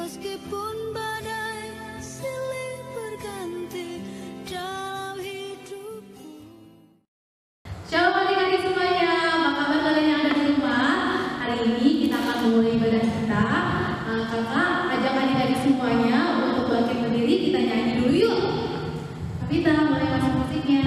Meskipun badai silih berganti dalam hidupku. Shalom adik-adik semuanya, apa kabar kalian yang ada di rumah? Hari ini kita akan mulai ibadah kita. Kakak ajak adik-adik semuanya untuk bangkit berdiri, kita nyanyi dulu yuk. Kapita, mulai masuk musiknya.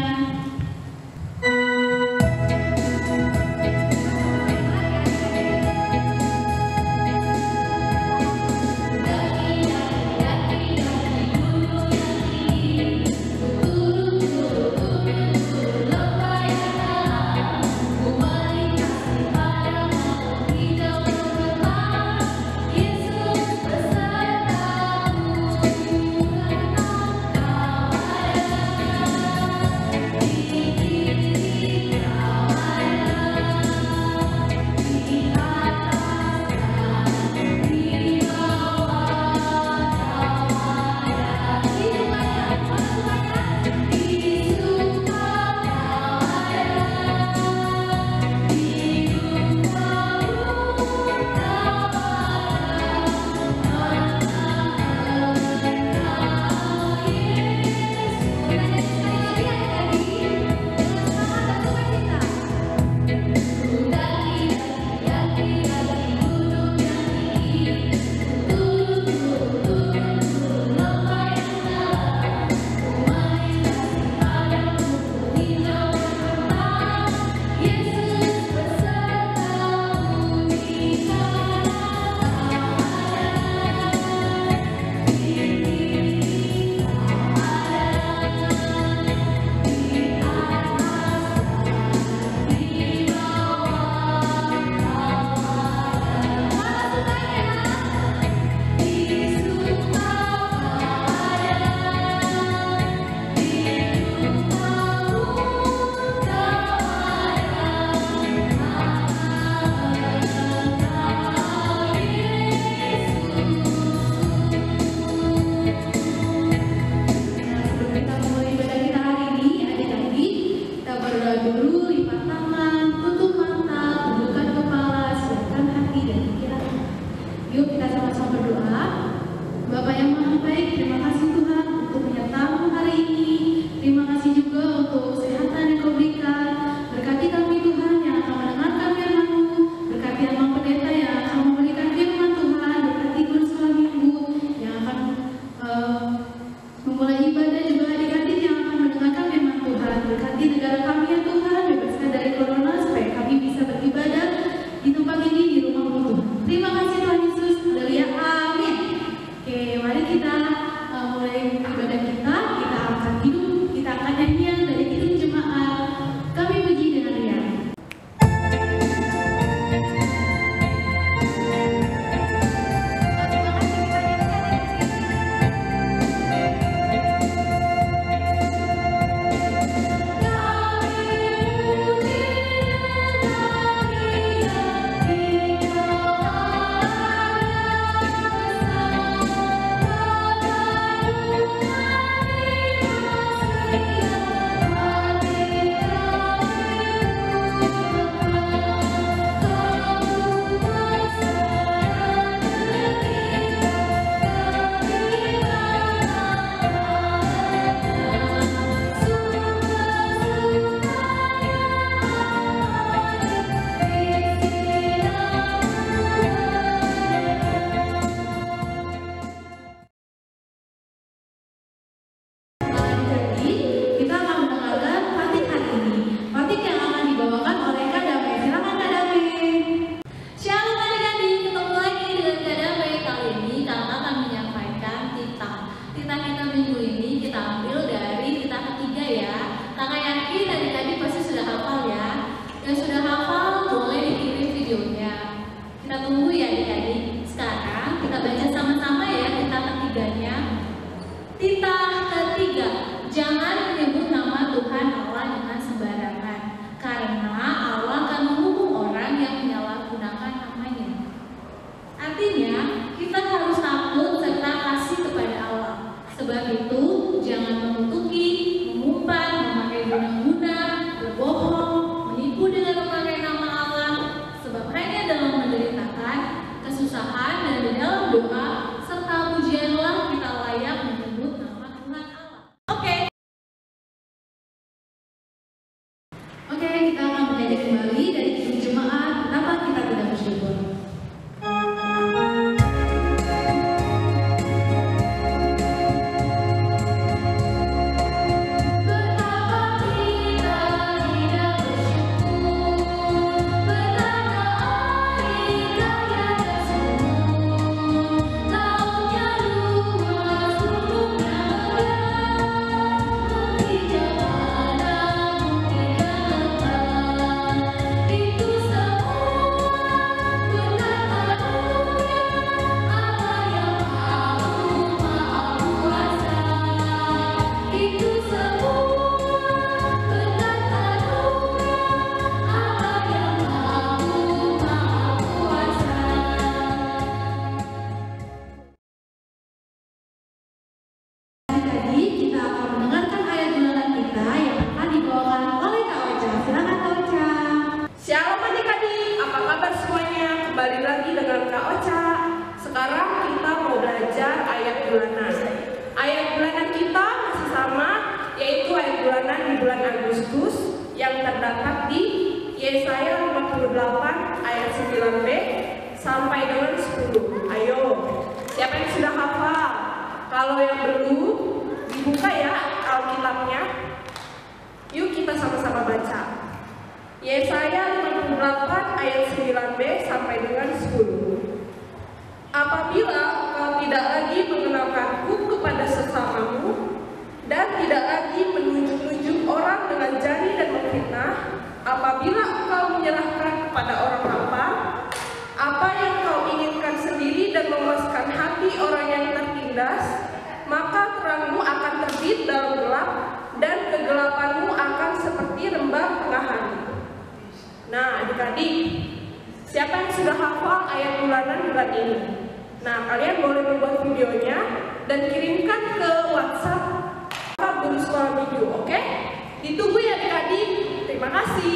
kesusahan dan di dalam doa serta Yesaya 58 ayat 9b sampai dengan 10. Ayo, siapa yang sudah hafal? Kalau yang belum, dibuka ya Alkitabnya. Yuk kita sama-sama baca. Yesaya 58 ayat 9b sampai dengan 10. Apabila kau tidak lagi mengenalkanku kepada sesamamu dan tidak lagi menunjuk-nunjuk orang dengan jari dan memfitnah, apabila engkau menyerahkan kepada orang lapar apa yang kau inginkan sendiri dan memuaskan hati orang yang tertindas, maka terangmu akan terbit dalam gelap dan kegelapanmu akan seperti rembang tengah hari. Nah, adik-adik, siapa yang sudah hafal ayat bulanan bulan ini? Nah, kalian boleh membuat videonya dan kirimkan ke WhatsApp Guru Sekolah Minggu, oke? Ditunggu ya adik-adik. Terima kasih.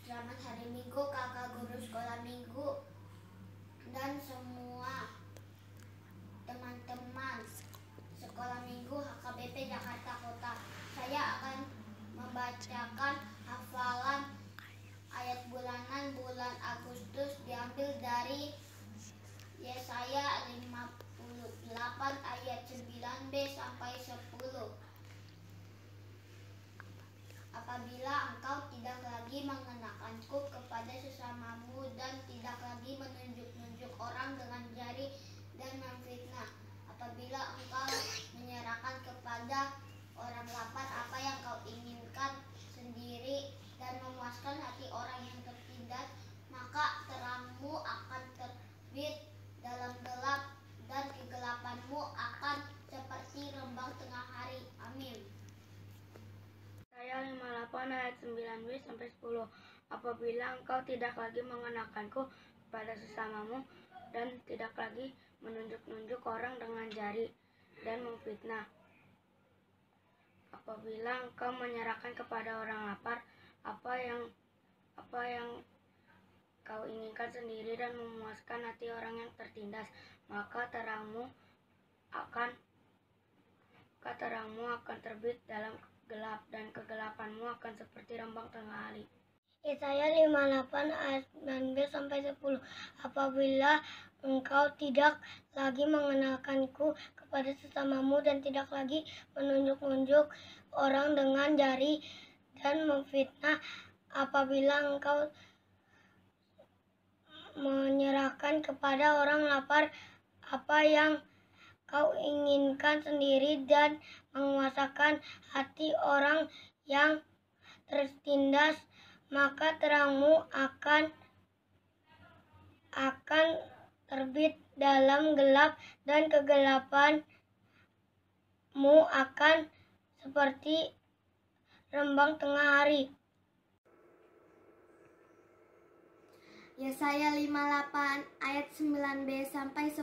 Selamat hari Minggu kakak guru sekolah minggu dan semua teman-teman sekolah minggu HKBP Jakarta Kota. Saya akan membacakan hafalan ayat bulanan bulan Agustus diambil dari Yesaya 58 ayat 9b sampai 10. Apabila engkau tidak lagi mengenakanku kepada sesamamu dan tidak lagi menunjuk-nunjuk orang dengan jari dan memfitnah, apabila engkau menyerahkan kepada orang lapar apa yang kau inginkan sendiri dan memuaskan hati orang yang tertindas, maka terangmu akan terbit dalam gelap dan kegelapanmu akan seperti rembang tengah hari. Amin. Yesaya 58 ayat 9b sampai 10. Apabila engkau tidak lagi mengenakanku kepada sesamamu dan tidak lagi menunjuk-nunjuk orang dengan jari dan memfitnah, apabila engkau menyerahkan kepada orang lapar apa yang kau inginkan sendiri dan memuaskan hati orang yang tertindas, maka terangmu akan terbit dalam gelap dan kegelapanmu akan seperti rembang tengah hari. Yesaya 58 ayat 9b sampai 10. Apabila engkau tidak lagi mengenalkanku kepada sesamamu dan tidak lagi menunjuk-nunjuk orang dengan jari dan memfitnah, apabila engkau menyerahkan kepada orang lapar apa yang kau inginkan sendiri dan menguasakan hati orang yang tertindas, maka terangmu akan terbit dalam gelap dan kegelapanmu akan seperti rembang tengah hari. Yesaya 58 ayat 9b sampai 10.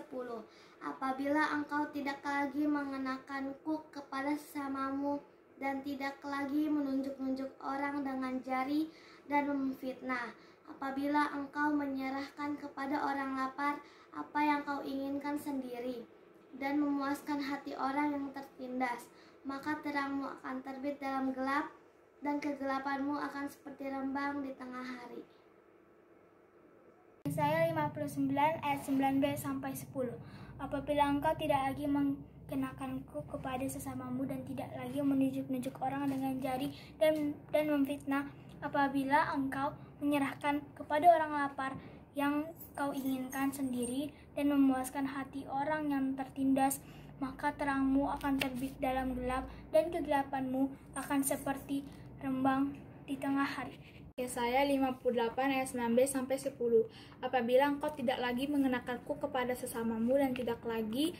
Apabila engkau tidak lagi mengenakanku kepada sesamamu dan tidak lagi menunjuk-nunjuk orang dengan jari dan memfitnah, apabila engkau menyerahkan kepada orang lapar apa yang kau inginkan sendiri dan memuaskan hati orang yang tertindas, maka terangmu akan terbit dalam gelap dan kegelapanmu akan seperti rembang di tengah hari. Yesaya 59 ayat 9b sampai 10. Apabila engkau tidak lagi mengenakanku kepada sesamamu dan tidak lagi menunjuk-nunjuk orang dengan jari dan memfitnah, apabila engkau menyerahkan kepada orang lapar yang kau inginkan sendiri dan memuaskan hati orang yang tertindas, maka terangmu akan terbit dalam gelap dan kegelapanmu akan seperti rembang di tengah hari. Yesaya 58 ayat 9b sampai 10. Apabila engkau tidak lagi mengenakanku kepada sesamamu dan tidak lagi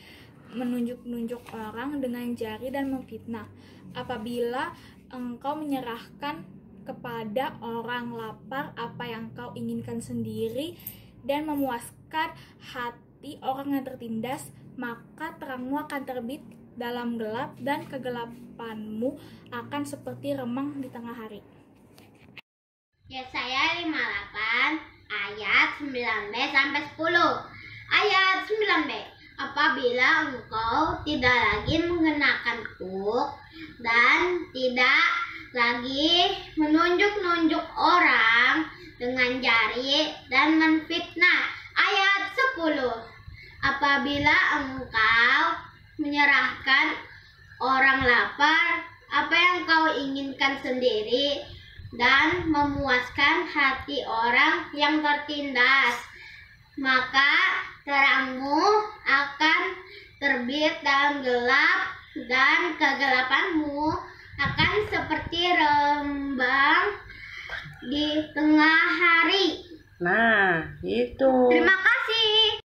menunjuk-nunjuk orang dengan jari dan memfitnah, apabila engkau menyerahkan kepada orang lapar apa yang kau inginkan sendiri dan memuaskan hati orang yang tertindas, maka terangmu akan terbit dalam gelap dan kegelapanmu akan seperti remang di tengah hari. Yesaya 58 ayat 9b sampai 10. Ayat 9b. Apabila engkau tidak lagi mengenakanku dan tidak lagi menunjuk-nunjuk orang dengan jari dan menfitnah. Ayat 10. Apabila engkau menyerahkan orang lapar apa yang kau inginkan sendiri dan memuaskan hati orang yang tertindas, maka terangmu akan terbit dalam gelap dan kegelapanmu akan seperti rembang di tengah hari. Nah, itu. Terima kasih.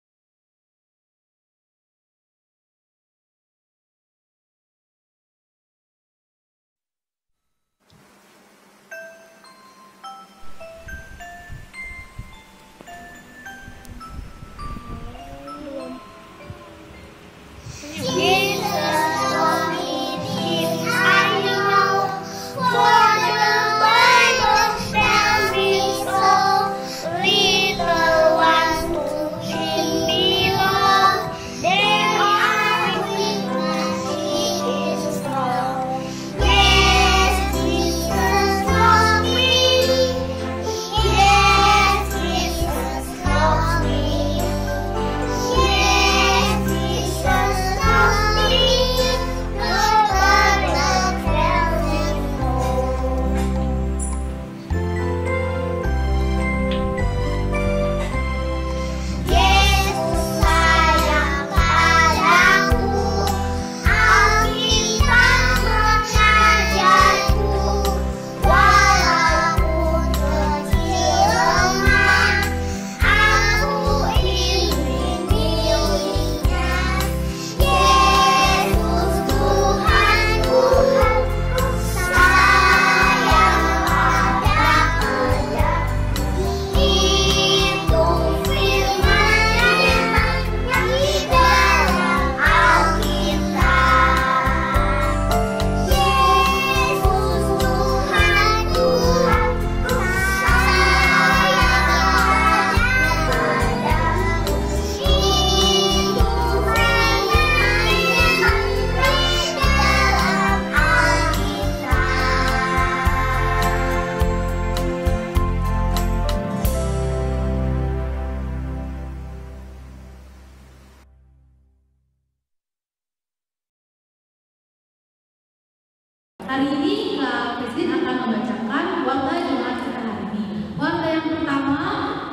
Hari ini Kak Christine akan membacakan warta jemaat kita hari ini. Warta yang pertama,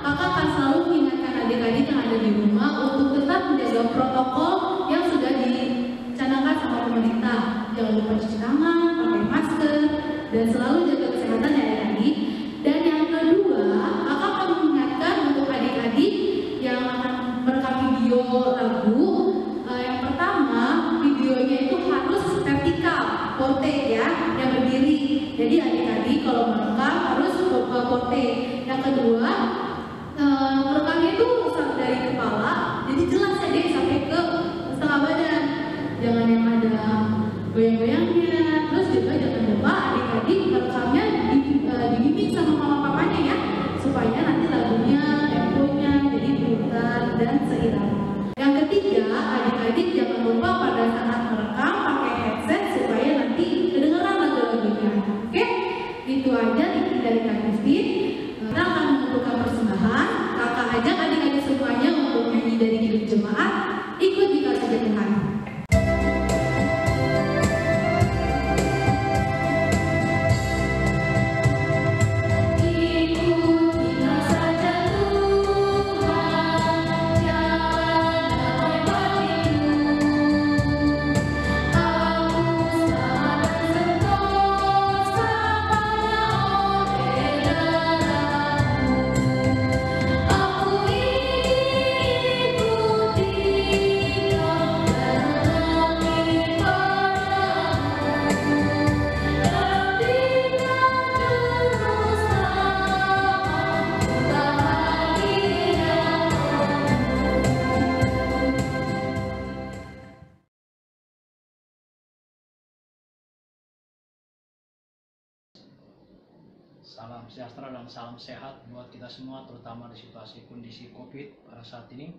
kakak akan selalu mengingatkan adik-adik yang ada di rumah untuk tetap menjaga protokol yang sudah dicanangkan sama pemerintah. Jangan lupa cuci tangan, pakai masker, dan selalu jaga kesehatan ya adik-adik. Dan yang kedua, kakak akan mengingatkan untuk adik-adik yang akan merekam video lagu. Yang pertama, videonya itu harus vertikal, portrait ya, yang berdiri. Jadi adik-adik kalau merekam harus portrait. Yang kedua, merekamnya itu dari kepala, jadi jelas ya deh sampai ke setengah badan. Jangan yang ada goyang-goyangnya. Terus juga jangan lupa adik-adik merekamnya dibimbing sama mama papanya ya, supaya nanti lagunya, temponya jadi putar dan seirama. Yang ketiga, adik-adik jangan lupa pada saat merekam pakai headset supaya nanti kedengeran lagu-lagunya. Oke? Itu aja dari Kak Christine. Kita akan menentukan persembahan. Kakak ajak adik-adik semuanya untuk nyanyi dari hidup jemaat. Ikut dikasih Tuhan. Salam sejahtera dan salam sehat buat kita semua, terutama di situasi kondisi COVID pada saat ini.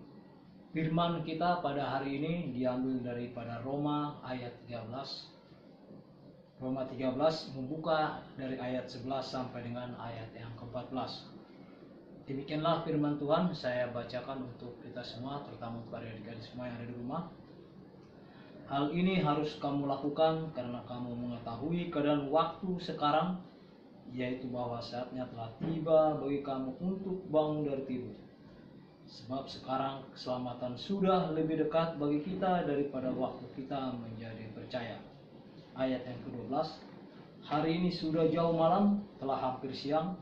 Firman kita pada hari ini diambil daripada Roma ayat 13. Roma 13 membuka dari ayat 11 sampai dengan ayat yang ke-14. Demikianlah firman Tuhan, saya bacakan untuk kita semua, terutama untuk adik-adik semua yang ada di rumah. Hal ini harus kamu lakukan karena kamu mengetahui keadaan waktu sekarang, yaitu bahwa saatnya telah tiba bagi kamu untuk bangun dari tidur. Sebab sekarang keselamatan sudah lebih dekat bagi kita daripada waktu kita menjadi percaya. Ayat yang ke-12, hari ini sudah jauh malam, telah hampir siang.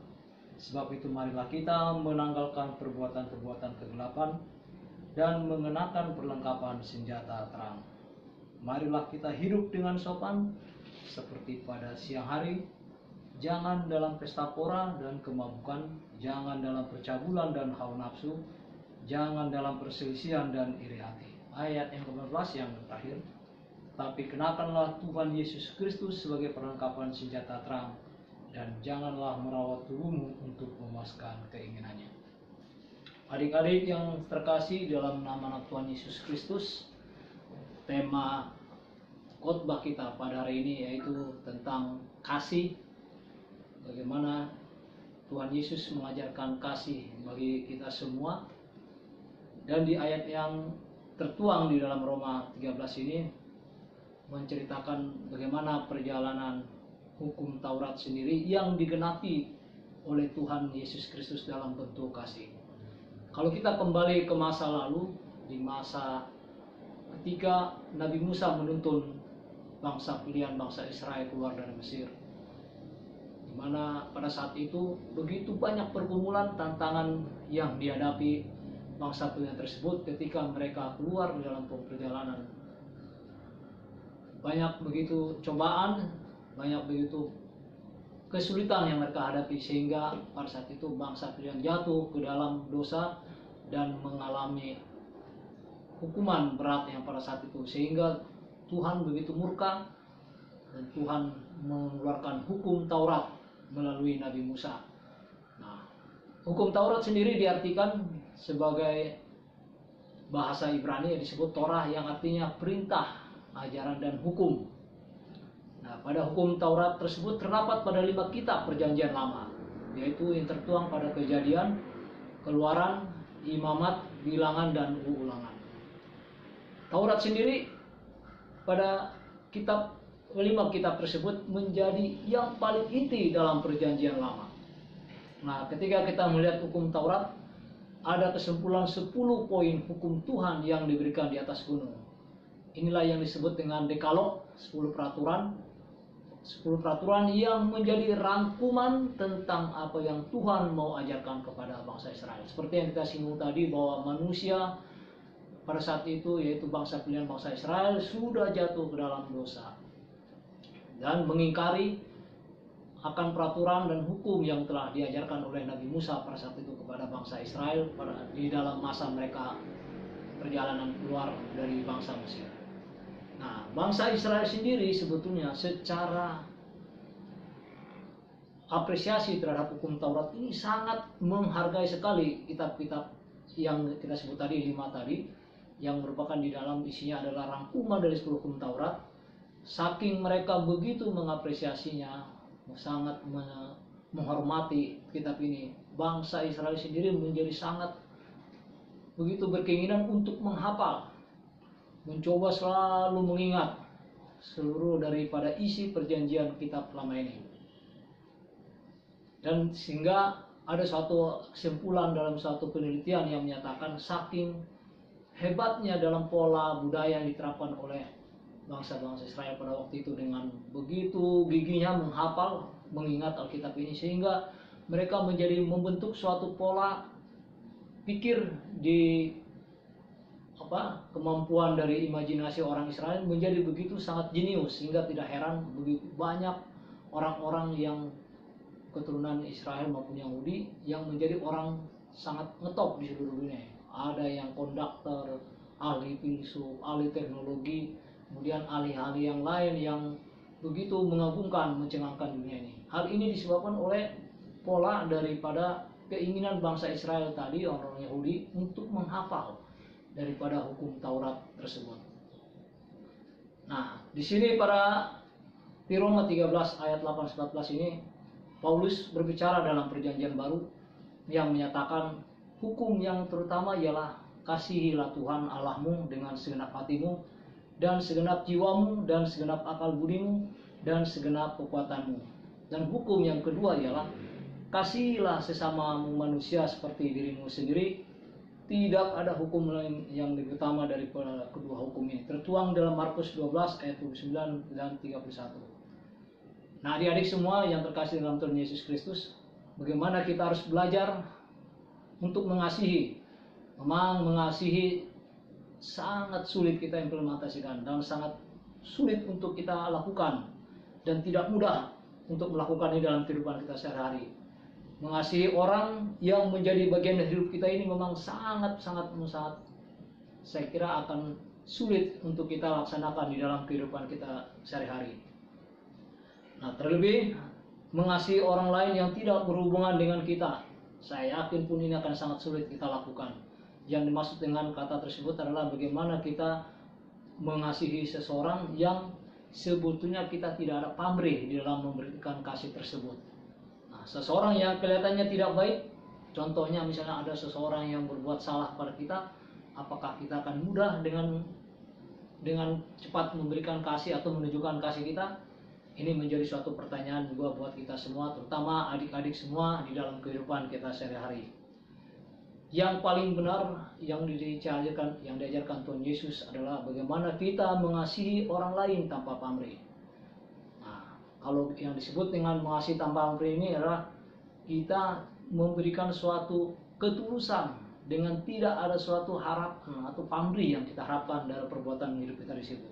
Sebab itu marilah kita menanggalkan perbuatan-perbuatan kegelapan dan mengenakan perlengkapan senjata terang. Marilah kita hidup dengan sopan seperti pada siang hari. Jangan dalam pesta pora dan kemabukan, jangan dalam percabulan dan hawa nafsu, jangan dalam perselisihan dan iri hati. Ayat yang ke-14 yang terakhir. Tapi kenakanlah Tuhan Yesus Kristus sebagai perlengkapan senjata terang, dan janganlah merawat tubuhmu untuk memuaskan keinginannya. Adik-adik yang terkasih dalam nama Tuhan Yesus Kristus, tema khotbah kita pada hari ini yaitu tentang kasih. Bagaimana Tuhan Yesus mengajarkan kasih bagi kita semua. Dan di ayat yang tertuang di dalam Roma 13 ini menceritakan bagaimana perjalanan hukum Taurat sendiri yang digenapi oleh Tuhan Yesus Kristus dalam bentuk kasih. Kalau kita kembali ke masa lalu, di masa ketika Nabi Musa menuntun bangsa pilihan bangsa Israel keluar dari Mesir, di mana pada saat itu begitu banyak pergumulan, tantangan yang dihadapi bangsa pilihan tersebut ketika mereka keluar dalam perjalanan. Banyak begitu cobaan, banyak begitu kesulitan yang mereka hadapi, sehingga pada saat itu bangsa pilihan jatuh ke dalam dosa dan mengalami hukuman berat yang pada saat itu, sehingga Tuhan begitu murka dan Tuhan mengeluarkan hukum Taurat melalui Nabi Musa. Nah, hukum Taurat sendiri diartikan sebagai bahasa Ibrani yang disebut Torah, yang artinya perintah, ajaran dan hukum. Nah, pada hukum Taurat tersebut terdapat pada 5 kitab perjanjian lama, yaitu yang tertuang pada Kejadian, Keluaran, Imamat, Bilangan, dan Ulangan. Taurat sendiri pada 5 kitab tersebut menjadi yang paling inti dalam perjanjian lama. Nah, ketika kita melihat hukum Taurat, ada kesimpulan 10 poin hukum Tuhan yang diberikan di atas gunung. Inilah yang disebut dengan Dekalog, 10 peraturan. 10 peraturan yang menjadi rangkuman tentang apa yang Tuhan mau ajarkan kepada bangsa Israel. Seperti yang kita singgung tadi, bahwa manusia pada saat itu, yaitu bangsa pilihan bangsa Israel, sudah jatuh ke dalam dosa dan mengingkari akan peraturan dan hukum yang telah diajarkan oleh Nabi Musa pada saat itu kepada bangsa Israel di dalam masa mereka perjalanan keluar dari bangsa Mesir. Nah, bangsa Israel sendiri sebetulnya secara apresiasi terhadap hukum Taurat ini sangat menghargai sekali kitab-kitab yang kita sebut tadi, 5 tadi, yang merupakan di dalam isinya adalah rangkuman dari 10 hukum Taurat. Saking mereka begitu mengapresiasinya, sangat menghormati kitab ini, bangsa Israel sendiri menjadi sangat begitu berkeinginan untuk menghafal, mencoba selalu mengingat seluruh daripada isi perjanjian kitab lama ini. Dan sehingga ada suatu kesimpulan dalam suatu penelitian yang menyatakan saking hebatnya dalam pola budaya yang diterapkan oleh bangsa-bangsa Israel pada waktu itu, dengan begitu giginya menghafal, mengingat Alkitab ini, sehingga mereka menjadi membentuk suatu pola pikir di kemampuan dari imajinasi orang Israel menjadi begitu sangat jenius, sehingga tidak heran begitu banyak orang-orang yang keturunan Israel maupun Yahudi yang menjadi orang sangat ngetop di seluruh dunia. Ada yang konduktor, ahli filsuf, ahli teknologi, kemudian ahli-ahli yang lain yang begitu mengagumkan, mencengangkan dunia ini. Hal ini disebabkan oleh pola daripada keinginan bangsa Israel tadi, orang-orang Yahudi, untuk menghafal daripada hukum Taurat tersebut. Nah, di sini para Di Roma 13 ayat 8-14 ini Paulus berbicara dalam perjanjian baru yang menyatakan hukum yang terutama ialah kasihilah Tuhan Allahmu dengan segenap hatimu dan segenap jiwamu dan segenap akal budimu dan segenap kekuatanmu. Dan hukum yang kedua ialah kasihilah sesamamu manusia seperti dirimu sendiri. Tidak ada hukum lain yang lebih utama daripada kedua hukum ini. Tertuang dalam Markus 12 ayat 29 dan 31. Nah, adik-adik semua yang terkasih dalam Tuhan Yesus Kristus, bagaimana kita harus belajar untuk mengasihi. Memang mengasihi sangat sulit kita implementasikan dan sangat sulit untuk kita lakukan dan tidak mudah untuk melakukan ini dalam kehidupan kita sehari-hari. Mengasihi orang yang menjadi bagian dari hidup kita ini memang sangat saya kira akan sulit untuk kita laksanakan di dalam kehidupan kita sehari-hari. Nah, terlebih mengasihi orang lain yang tidak berhubungan dengan kita, saya yakin pun ini akan sangat sulit kita lakukan. Yang dimaksud dengan kata tersebut adalah bagaimana kita mengasihi seseorang yang sebetulnya kita tidak ada pamrih di dalam memberikan kasih tersebut. Seseorang yang kelihatannya tidak baik, contohnya misalnya ada seseorang yang berbuat salah pada kita, apakah kita akan mudah dengan cepat memberikan kasih atau menunjukkan kasih kita? Ini menjadi suatu pertanyaan juga buat kita semua, terutama adik-adik semua di dalam kehidupan kita sehari-hari. Yang paling benar yang diajarkan Tuhan Yesus adalah bagaimana kita mengasihi orang lain tanpa pamrih. Kalau yang disebut dengan mengasihi tanpa pamrih ini adalah kita memberikan suatu ketulusan dengan tidak ada suatu harapan atau pamrih yang kita harapkan dari perbuatan hidup kita di situ.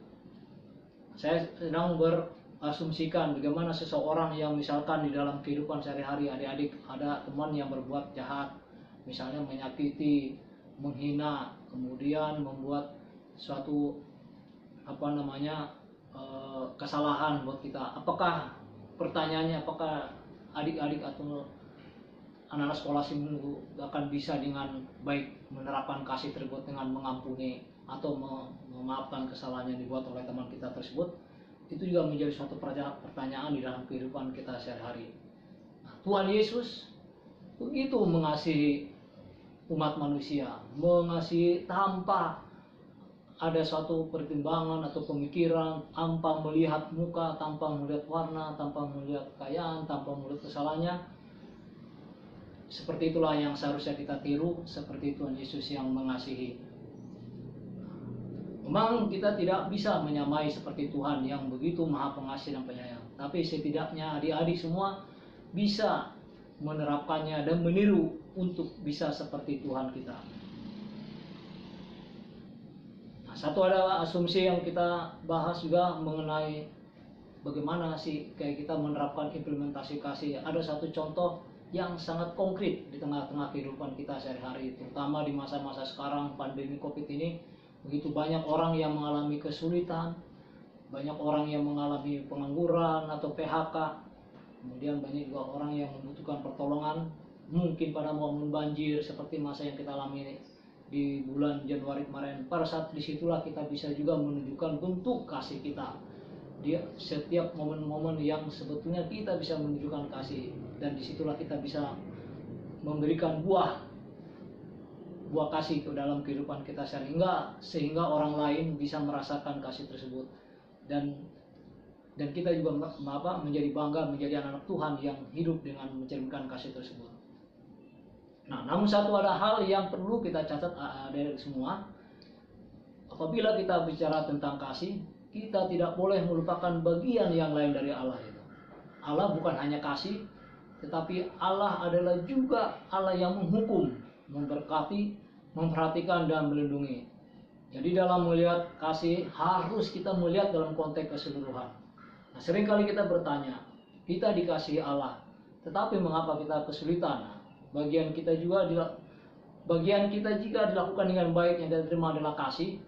Saya sedang berasumsikan bagaimana seseorang yang misalkan di dalam kehidupan sehari-hari adik-adik ada teman yang berbuat jahat, misalnya menyakiti, menghina, kemudian membuat suatu kesalahan buat kita. Apakah pertanyaannya, apakah adik-adik atau anak-anak sekolah minggu akan bisa dengan baik menerapkan kasih tersebut dengan mengampuni atau memaafkan kesalahan yang dibuat oleh teman kita tersebut? Itu juga menjadi suatu pertanyaan di dalam kehidupan kita sehari-hari. Tuhan Yesus begitu mengasihi umat manusia, mengasihi tanpa ada suatu pertimbangan atau pemikiran, tanpa melihat muka, tanpa melihat warna, tanpa melihat kekayaan, tanpa melihat kesalahannya. Seperti itulah yang seharusnya kita tiru, seperti Tuhan Yesus yang mengasihi. Memang kita tidak bisa menyamai seperti Tuhan yang begitu maha pengasih dan penyayang, tapi setidaknya adik-adik semua bisa menerapkannya dan meniru untuk bisa seperti Tuhan kita. Satu ada asumsi yang kita bahas juga mengenai bagaimana sih kayak kita menerapkan implementasi kasih. Ada satu contoh yang sangat konkret di tengah-tengah kehidupan kita sehari-hari, terutama di masa-masa sekarang pandemi COVID ini. Begitu banyak orang yang mengalami kesulitan, banyak orang yang mengalami pengangguran atau PHK, kemudian banyak juga orang yang membutuhkan pertolongan, mungkin pada momen banjir seperti masa yang kita alami di bulan Januari kemarin. Pada saat disitulah kita bisa juga menunjukkan bentuk kasih kita di setiap momen-momen yang sebetulnya kita bisa menunjukkan kasih, dan disitulah kita bisa memberikan buah kasih ke dalam kehidupan kita sehingga orang lain bisa merasakan kasih tersebut, dan kita juga menjadi bangga menjadi anak-anak Tuhan yang hidup dengan mencerminkan kasih tersebut. Nah, namun satu ada hal yang perlu kita catat dari semua. Apabila kita bicara tentang kasih, kita tidak boleh melupakan bagian yang lain dari Allah itu. Allah bukan hanya kasih, tetapi Allah adalah juga Allah yang menghukum, memberkati, memperhatikan dan melindungi. Jadi dalam melihat kasih harus kita melihat dalam konteks keseluruhan. Nah, seringkali kita bertanya, kita dikasihi Allah, tetapi mengapa kita kesulitan? Bagian kita jika dilakukan dengan baik yang kita terima adalah kasih.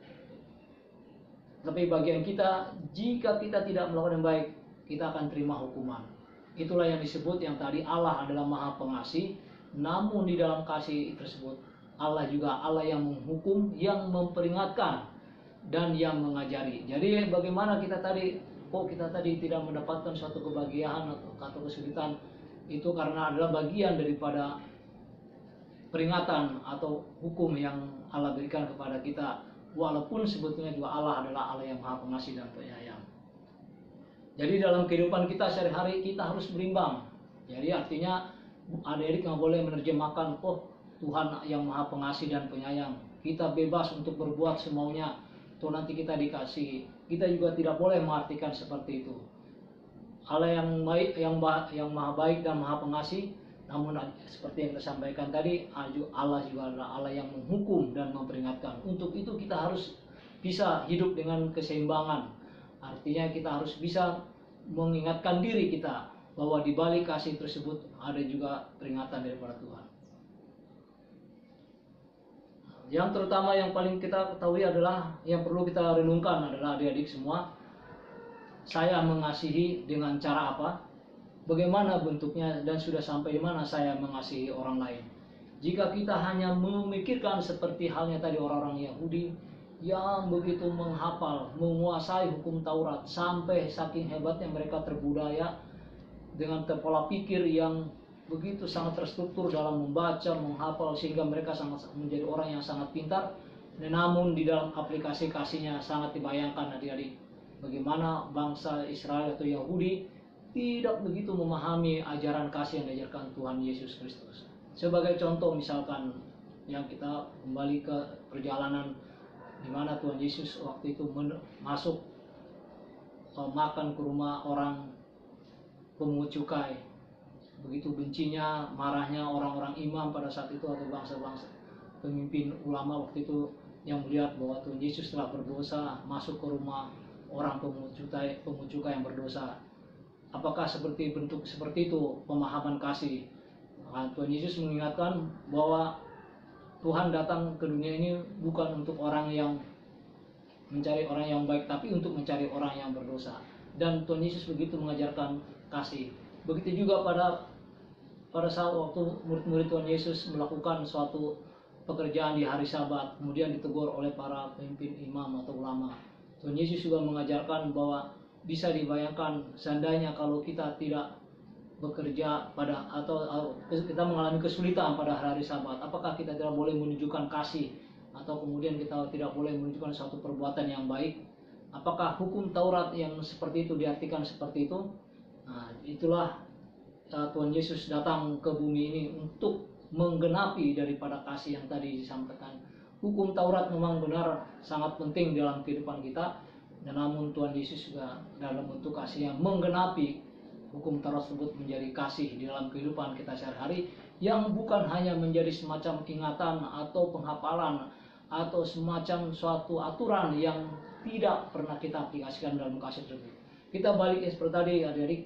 Tapi bagian kita, jika kita tidak melakukan yang baik, kita akan terima hukuman. Itulah yang disebut yang tadi Allah adalah maha pengasih. Namun di dalam kasih tersebut, Allah juga Allah yang menghukum, yang memperingatkan, dan yang mengajari. Jadi bagaimana kita tadi kok kita tadi tidak mendapatkan suatu kebahagiaan atau kesulitan, itu karena adalah bagian daripada peringatan atau hukum yang Allah berikan kepada kita, walaupun sebetulnya juga Allah adalah Allah yang Maha Pengasih dan Penyayang. Jadi dalam kehidupan kita sehari-hari kita harus berimbang. Jadi artinya adik-adik nggak boleh menerjemahkan, oh Tuhan yang Maha Pengasih dan Penyayang, kita bebas untuk berbuat semaunya, tuh nanti kita dikasih. Kita juga tidak boleh mengartikan seperti itu. Allah yang baik, yang Maha Baik dan Maha Pengasih, namun seperti yang kita sampaikan tadi, Allah juga adalah Allah yang menghukum dan memperingatkan. Untuk itu kita harus bisa hidup dengan keseimbangan. Artinya kita harus bisa mengingatkan diri kita bahwa di balik kasih tersebut ada juga peringatan daripada Tuhan. Yang terutama yang paling kita ketahui adalah, yang perlu kita renungkan adalah adik-adik semua, saya mengasihi dengan cara apa? Bagaimana bentuknya dan sudah sampai di mana saya mengasihi orang lain? Jika kita hanya memikirkan seperti halnya tadi orang-orang Yahudi yang begitu menghafal, menguasai hukum Taurat, sampai saking hebatnya mereka terbudaya dengan pola pikir yang begitu sangat terstruktur dalam membaca, menghafal, sehingga mereka sangat menjadi orang yang sangat pintar. Namun di dalam aplikasi kasihnya sangat dibayangkan adik-adik, bagaimana bangsa Israel atau Yahudi tidak begitu memahami ajaran kasih yang diajarkan Tuhan Yesus Kristus. Sebagai contoh misalkan yang kita kembali ke perjalanan di mana Tuhan Yesus waktu itu masuk makan ke rumah orang pemungut cukai. Begitu bencinya, marahnya orang-orang imam pada saat itu atau bangsa-bangsa pemimpin ulama waktu itu yang melihat bahwa Tuhan Yesus telah berdosa masuk ke rumah orang pemungut cukai yang berdosa. Apakah bentuk seperti itu pemahaman kasih? Nah, Tuhan Yesus mengingatkan bahwa Tuhan datang ke dunia ini bukan untuk orang yang mencari orang yang baik, tapi untuk mencari orang yang berdosa. Dan Tuhan Yesus begitu mengajarkan kasih. Begitu juga pada saat waktu murid-murid Tuhan Yesus melakukan suatu pekerjaan di hari Sabat, kemudian ditegur oleh para pemimpin imam atau ulama. Tuhan Yesus juga mengajarkan bahwa bisa dibayangkan seandainya kalau kita tidak bekerja atau kita mengalami kesulitan pada hari Sabat, apakah kita tidak boleh menunjukkan kasih, atau kemudian kita tidak boleh menunjukkan suatu perbuatan yang baik? Apakah hukum Taurat yang seperti itu diartikan seperti itu? Nah, itulah Tuhan Yesus datang ke bumi ini untuk menggenapi daripada kasih yang tadi disampaikan. Hukum Taurat memang benar sangat penting dalam kehidupan kita, dan namun Tuhan Yesus juga dalam bentuk kasih yang menggenapi hukum Taurat tersebut menjadi kasih di dalam kehidupan kita sehari-hari, yang bukan hanya menjadi semacam ingatan atau penghafalan atau semacam suatu aturan yang tidak pernah kita aplikasikan dalam kasih tersebut. Kita balik seperti tadi adik-adik,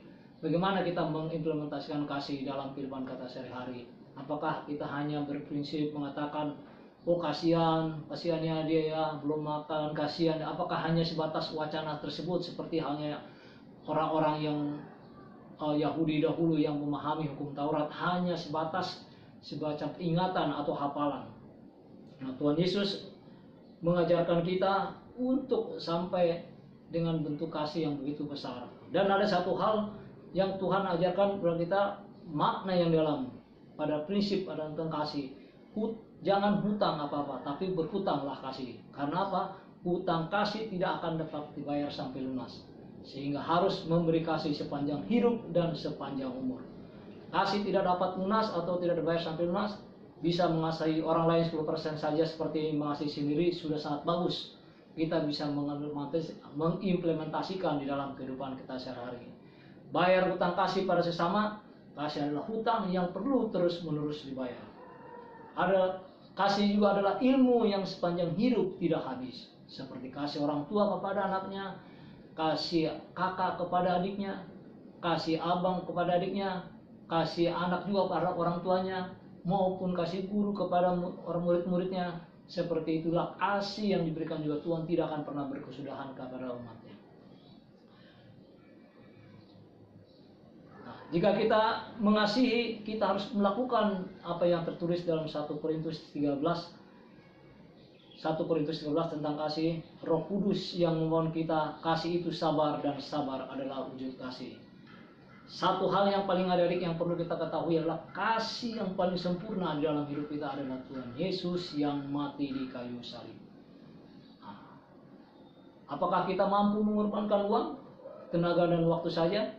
bagaimana kita mengimplementasikan kasih dalam kehidupan kita sehari-hari? Apakah kita hanya berprinsip mengatakan, oh kasihannya dia ya belum makan, kasihan? Apakah hanya sebatas wacana tersebut seperti halnya orang-orang yang Yahudi dahulu yang memahami hukum Taurat, hanya sebatas semacam ingatan atau hafalan? Nah, Tuhan Yesus mengajarkan kita untuk sampai dengan bentuk kasih yang begitu besar. Dan ada satu hal yang Tuhan ajarkan kepada kita, makna yang dalam pada prinsip ada tentang kasih. Jangan hutang apa-apa, tapi berhutanglah kasih. Karena apa? Hutang kasih tidak akan dapat dibayar sampai lunas, sehingga harus memberi kasih sepanjang hidup dan sepanjang umur. Kasih tidak dapat lunas atau tidak dibayar sampai lunas, bisa mengasihi orang lain 10% saja seperti mengasihi sendiri sudah sangat bagus. Kita bisa mengimplementasikan di dalam kehidupan kita sehari-hari. Bayar hutang kasih pada sesama, kasih adalah hutang yang perlu terus-menerus dibayar. Kasih juga adalah ilmu yang sepanjang hidup tidak habis. Seperti kasih orang tua kepada anaknya, kasih kakak kepada adiknya, kasih abang kepada adiknya, kasih anak juga pada orang tuanya, maupun kasih guru kepada orang murid-muridnya. Seperti itulah kasih yang diberikan juga Tuhan tidak akan pernah berkesudahan kepada umatnya. Nah, jika kita mengasihi, kita harus melakukan apa yang tertulis dalam 1 Korintus 13. 1 1 Korintus 13 tentang kasih. Roh Kudus yang membangun kita, kasih itu sabar, dan sabar adalah wujud kasih. Satu hal yang paling adik-adik yang perlu kita ketahui adalah kasih yang paling sempurna di dalam hidup kita adalah Tuhan Yesus yang mati di kayu salib. Apakah kita mampu mengorbankan uang, tenaga, dan waktu saja?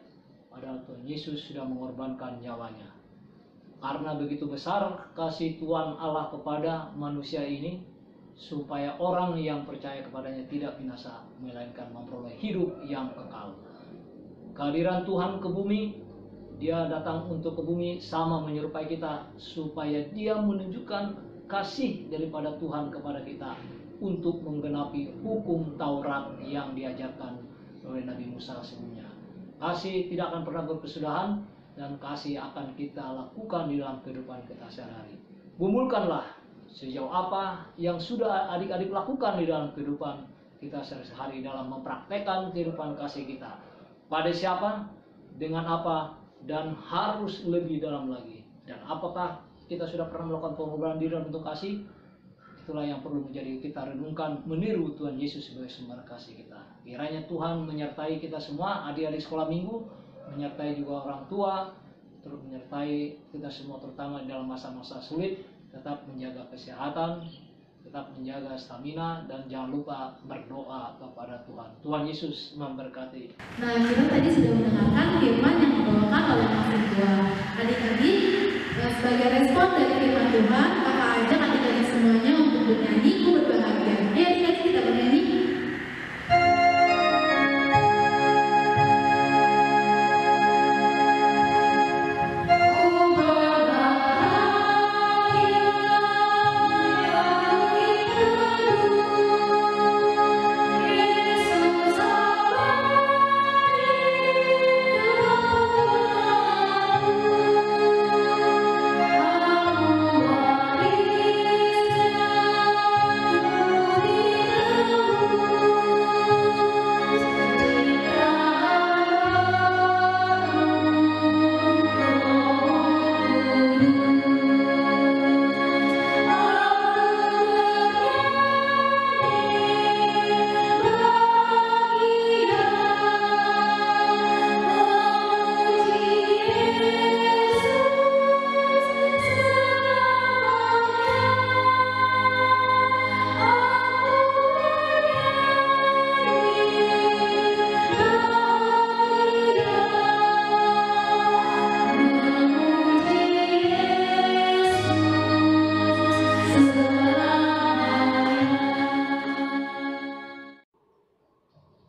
Padahal Tuhan Yesus sudah mengorbankan nyawanya. Karena begitu besar kasih Tuhan Allah kepada manusia ini, supaya orang yang percaya kepadanya tidak binasa, melainkan memperoleh hidup yang kekal. Kehadiran Tuhan ke bumi, Dia datang untuk ke bumi sama menyerupai kita, supaya Dia menunjukkan kasih daripada Tuhan kepada kita untuk menggenapi hukum Taurat yang diajarkan oleh Nabi Musa sebelumnya. Kasih tidak akan pernah berkesudahan, dan kasih akan kita lakukan di dalam kehidupan kita sehari-hari. Gumulkanlah sejauh apa yang sudah adik-adik lakukan di dalam kehidupan kita sehari-hari dalam mempraktekkan kehidupan kasih kita. Pada siapa, dengan apa, dan harus lebih dalam lagi. Dan apakah kita sudah pernah melakukan pengorbanan diri dalam bentuk kasih? Itulah yang perlu menjadi kita renungkan, meniru Tuhan Yesus sebagai sumber kasih kita. Kiranya Tuhan menyertai kita semua, adik-adik sekolah minggu, menyertai juga orang tua, terus menyertai kita semua terutama dalam masa-masa sulit. Tetap menjaga kesehatan, tetap menjaga stamina, dan jangan lupa berdoa kepada Tuhan. Tuhan Yesus memberkati. Nah, kita tadi sudah mendengarkan firman yang dibawakan oleh Mas Ridwan. Adik-adik, sebagai respon dari firman Tuhan, kakak ajak adik-adik semuanya untuk bernyanyi Ku Berbahagia. Ayo adik-adik kita bernyanyi.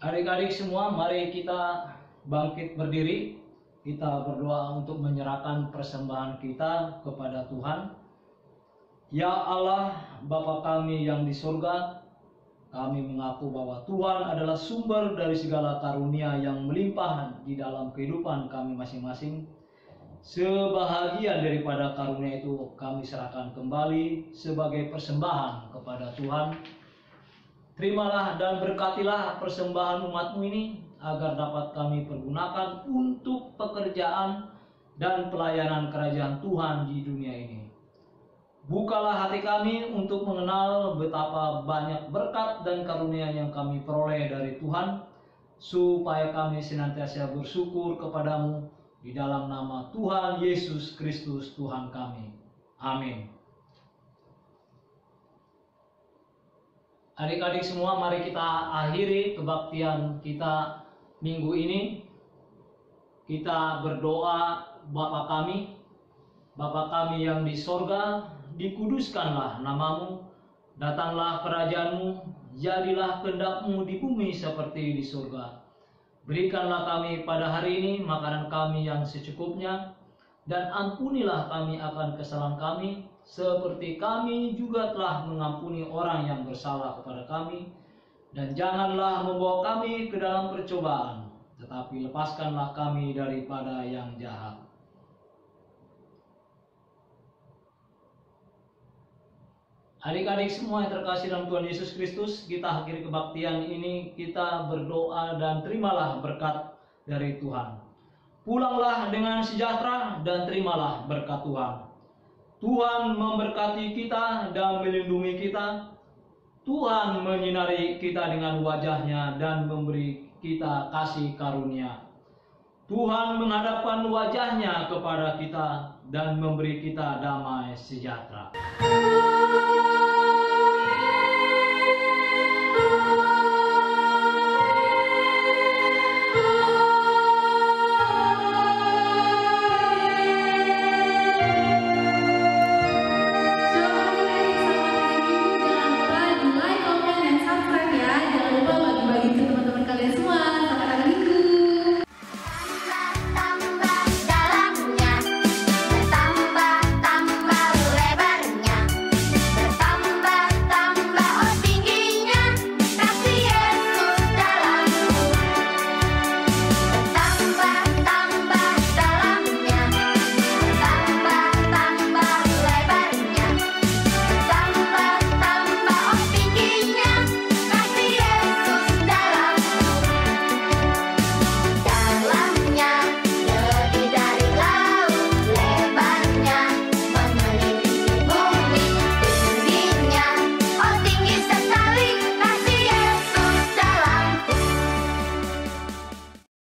Adik-adik semua, mari kita bangkit berdiri. Kita berdoa untuk menyerahkan persembahan kita kepada Tuhan. Ya Allah, Bapa kami yang di surga, kami mengaku bahwa Tuhan adalah sumber dari segala karunia yang melimpah di dalam kehidupan kami masing-masing. Sebahagian daripada karunia itu kami serahkan kembali sebagai persembahan kepada Tuhan. Terimalah dan berkatilah persembahan umat-Mu ini, agar dapat kami pergunakan untuk pekerjaan dan pelayanan kerajaan Tuhan di dunia ini. Bukalah hati kami untuk mengenal betapa banyak berkat dan karunia yang kami peroleh dari Tuhan, supaya kami senantiasa bersyukur kepadamu di dalam nama Tuhan Yesus Kristus Tuhan kami. Amin. Adik-adik semua, mari kita akhiri kebaktian kita minggu ini. Kita berdoa, Bapa kami yang di sorga, dikuduskanlah namamu, datanglah kerajaanmu, jadilah kehendak-Mu di bumi seperti di surga. Berikanlah kami pada hari ini makanan kami yang secukupnya, dan ampunilah kami akan kesalahan kami, seperti kami juga telah mengampuni orang yang bersalah kepada kami. Dan janganlah membawa kami ke dalam percobaan, tetapi lepaskanlah kami daripada yang jahat. Adik-adik semua yang terkasih dalam Tuhan Yesus Kristus, kita akhiri kebaktian ini, kita berdoa dan terimalah berkat dari Tuhan. Pulanglah dengan sejahtera dan terimalah berkat Tuhan. Tuhan memberkati kita dan melindungi kita. Tuhan menyinari kita dengan wajah-Nya dan memberi kita kasih karunia. Tuhan menghadapkan wajah-Nya kepada kita dan memberi kita damai sejahtera.